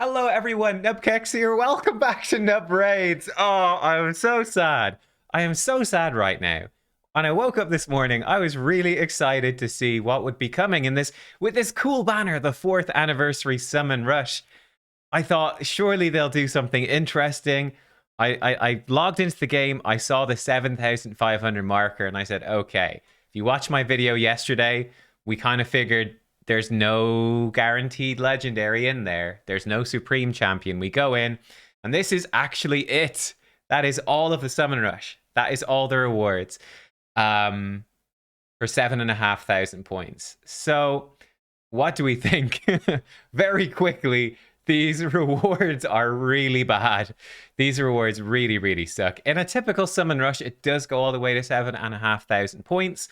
Hello everyone, nubkeks here. Welcome back to Nub Raids. Oh, I am so sad. I am so sad right now. When I woke up this morning, I was really excited to see what would be coming in this with this cool banner, the 4th anniversary summon rush. I thought surely they'll do something interesting. I logged into the game, I saw the 7,500 marker, and I said, okay, if you watched my video yesterday, we kind of figured there's no guaranteed legendary in there. There's no supreme champion. We go in, and this is actually it. That is all of the summon rush. That is all the rewards for 7,500 points. So what do we think? Very quickly, these rewards are really bad. These rewards really, really suck. In a typical summon rush, it does go all the way to 7,500 points.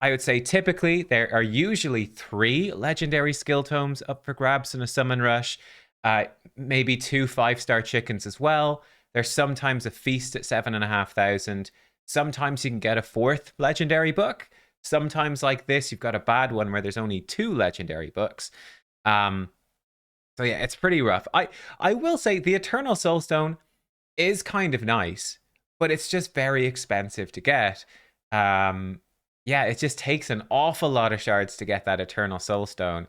I would say typically there are usually 3 legendary skill tomes up for grabs in a summon rush. Maybe 2 5-star chickens as well. There's sometimes a feast at 7,500. Sometimes you can get a 4th legendary book. Sometimes like this, you've got a bad one where there's only 2 legendary books. So yeah, it's pretty rough. I will say the Eternal Soulstone is kind of nice, but it's just very expensive to get. Yeah, it just takes an awful lot of shards to get that Eternal Soulstone,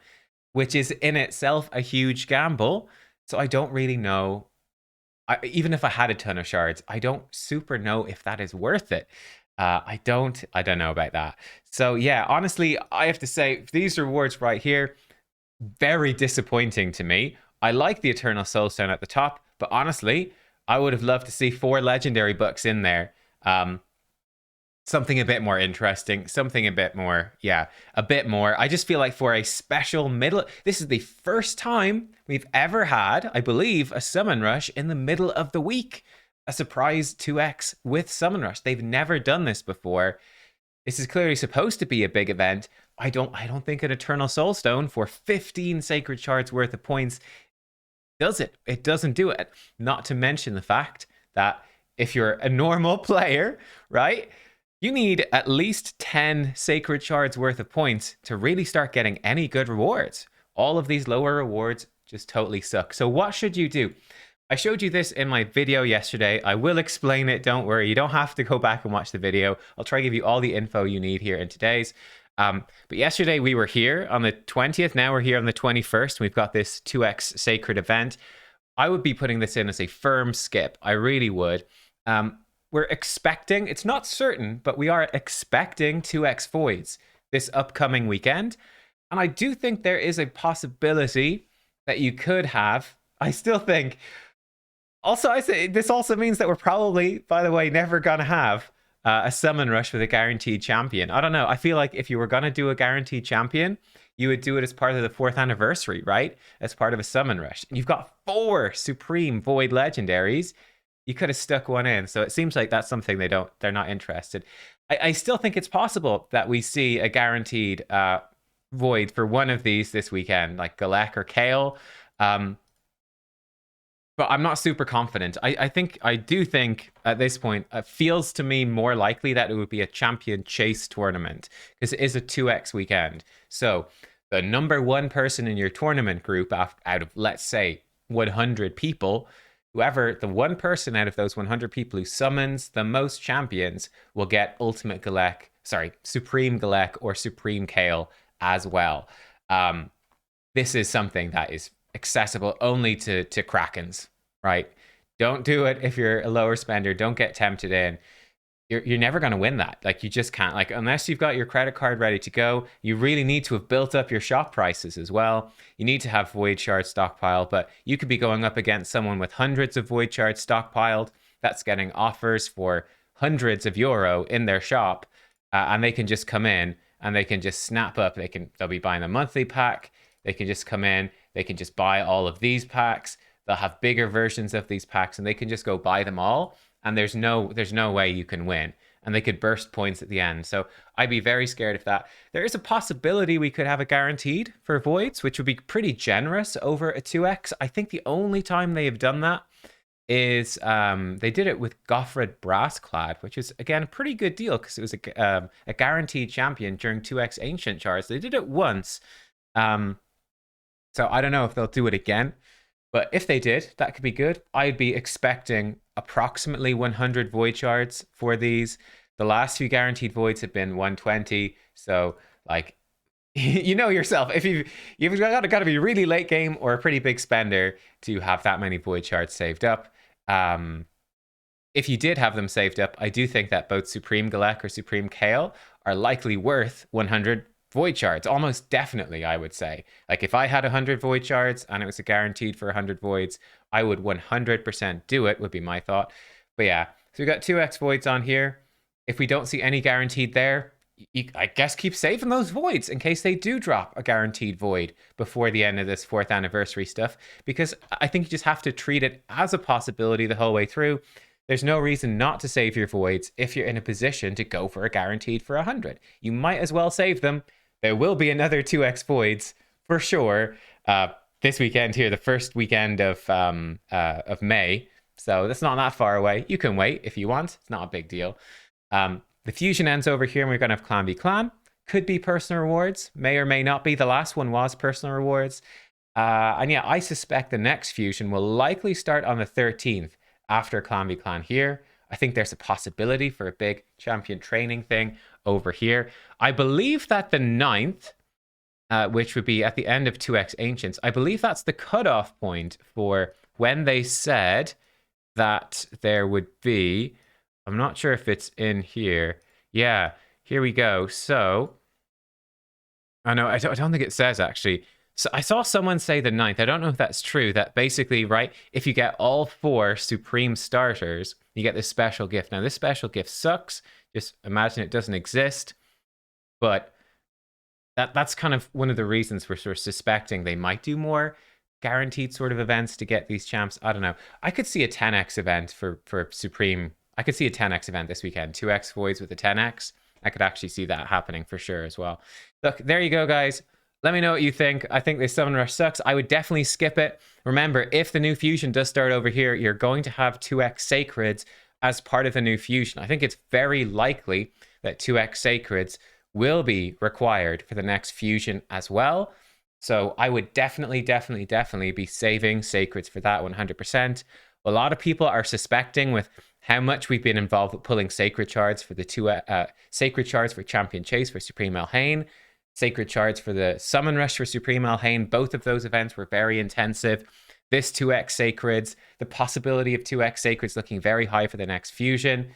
which is in itself a huge gamble. So I don't really know. Even if I had a ton of shards, I don't super know if that is worth it. I don't know about that. So yeah, honestly, I have to say these rewards right here, very disappointing to me. I like the Eternal Soulstone at the top, but honestly, I would have loved to see 4 legendary books in there. Something a bit more interesting, something a bit more, yeah, a bit more. I just feel like for a special middle, this is the first time we've ever had, I believe, a summon rush in the middle of the week. A surprise 2x with summon rush. They've never done this before. This is clearly supposed to be a big event. I don't think an Eternal Soulstone for 15 Sacred Shards worth of points does it. It doesn't do it. Not to mention the fact that if you're a normal player, right, you need at least 10 Sacred Shards worth of points to really start getting any good rewards. All of these lower rewards just totally suck. So what should you do? I showed you this in my video yesterday. I will explain it. Don't worry. You don't have to go back and watch the video. I'll try to give you all the info you need here in today's. But yesterday we were here on the 20th. Now we're here on the 21st. We've got this 2x sacred event. I would be putting this in as a firm skip. I really would. We're expecting, it's not certain, but we are expecting 2x voids this upcoming weekend. And I do think there is a possibility that you could have. I still think. Also, I say this also means that we're probably, by the way, never going to have a summon rush with a guaranteed champion. I don't know. I feel like if you were going to do a guaranteed champion, you would do it as part of the 4th anniversary, right? As part of a summon rush. And you've got 4 supreme void legendaries. You could have stuck one in. So it seems like that's something they're not interested. I still think it's possible that we see a guaranteed void for one of these this weekend, like Galek or Kale. But I'm not super confident. I do think at this point, it feels to me more likely that it would be a champion chase tournament because it is a 2x weekend. So the number 1 person in your tournament group out of, let's say, 100 people, whoever the 1 person out of those 100 people who summons the most champions will get Ultimate Galek, Supreme Galek or Supreme Kale as well. This is something that is accessible only to Krakens, right? Don't do it if you're a lower spender. Don't get tempted in. You're never going to win that. Like, you just can't. Like, unless you've got your credit card ready to go, you really need to have built up your shop prices as well. You need to have void shards stockpile, but you could be going up against someone with hundreds of void shards stockpiled that's getting offers for hundreds of euro in their shop, and they can just come in and they can just snap up. They'll be buying a monthly pack. They can just come in. They can just buy all of these packs. They'll have bigger versions of these packs, and they can just go buy them all. And there's no way you can win. And they could burst points at the end. So I'd be very scared of that. There is a possibility we could have a guaranteed for voids, which would be pretty generous over a 2x. I think the only time they have done that is they did it with Goffred Brassclad, which is, again, a pretty good deal because it was a guaranteed champion during 2x Ancient Shards. They did it once. So I don't know if they'll do it again. But if they did, that could be good. I'd be expecting approximately 100 void shards for these. The last few guaranteed voids have been 120. So, like, you know yourself, if you've got to be really late game or a pretty big spender to have that many void shards saved up. If you did have them saved up, I do think that both Supreme Galek or Supreme Kale are likely worth 100 void shards. Almost definitely, I would say. Like, if I had 100 void shards and it was a guaranteed for 100 voids, I would 100% do it, would be my thought. But yeah, so we got 2x voids on here. If we don't see any guaranteed there, I guess keep saving those voids in case they do drop a guaranteed void before the end of this 4th anniversary stuff, because I think you just have to treat it as a possibility the whole way through. There's no reason not to save your voids if you're in a position to go for a guaranteed for 100. You might as well save them. There will be another 2x voids for sure this weekend here, the first weekend of May. So that's not that far away. You can wait if you want. It's not a big deal. The fusion ends over here, and we're going to have Clan v Clan. Could be personal rewards. May or may not be. The last one was personal rewards. And yeah, I suspect the next fusion will likely start on the 13th after Clan v Clan here. I think there's a possibility for a big champion training thing over here. I believe that the 9th, which would be at the end of 2x Ancients, I believe that's the cutoff point for when they said that there would be... I'm not sure if it's in here. Yeah, here we go. So, I know, I don't think it says actually. So I saw someone say the 9th. I don't know if that's true. That basically, right, if you get all 4 Supreme starters, you get this special gift. Now, this special gift sucks. Just imagine it doesn't exist. But that's kind of one of the reasons we're sort of suspecting they might do more guaranteed sort of events to get these champs. I don't know. I could see a 10x event for Supreme. I could see a 10x event this weekend. 2x voids with a 10x. I could actually see that happening for sure as well. Look, there you go, guys. Let me know what you think. I think this Summon Rush sucks. I would definitely skip it. Remember, if the new fusion does start over here, you're going to have 2x Sacreds as part of the new fusion. I think it's very likely that 2x Sacreds will be required for the next fusion as well. So I would definitely be saving Sacreds for that 100%. A lot of people are suspecting with how much we've been involved with pulling Sacred Shards for the Sacred Shards for Champion Chase for Supreme Elhain, Sacred Shards for the Summon Rush for Supreme Elhain. Both of those events were very intensive. This 2x Sacreds, the possibility of 2x Sacreds looking very high for the next fusion.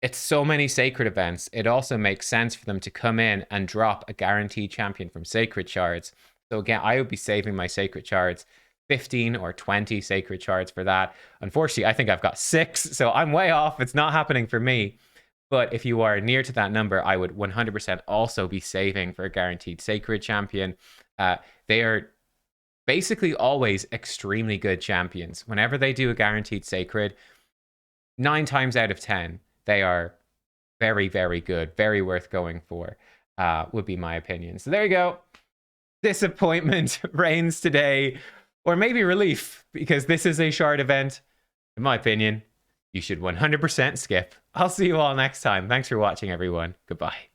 It's so many Sacred events. It also makes sense for them to come in and drop a guaranteed champion from Sacred Shards. So again, I would be saving my Sacred Shards. 15 or 20 Sacred Shards for that. Unfortunately, I think I've got 6, so I'm way off. It's not happening for me. But if you are near to that number, I would 100% also be saving for a guaranteed Sacred champion. They are basically always extremely good champions. Whenever they do a guaranteed Sacred, 9 times out of 10, they are very, very good, very worth going for, would be my opinion. So there you go. Disappointment reigns today. Or maybe relief, because this is a shard event. In my opinion, you should 100% skip. I'll see you all next time. Thanks for watching, everyone. Goodbye.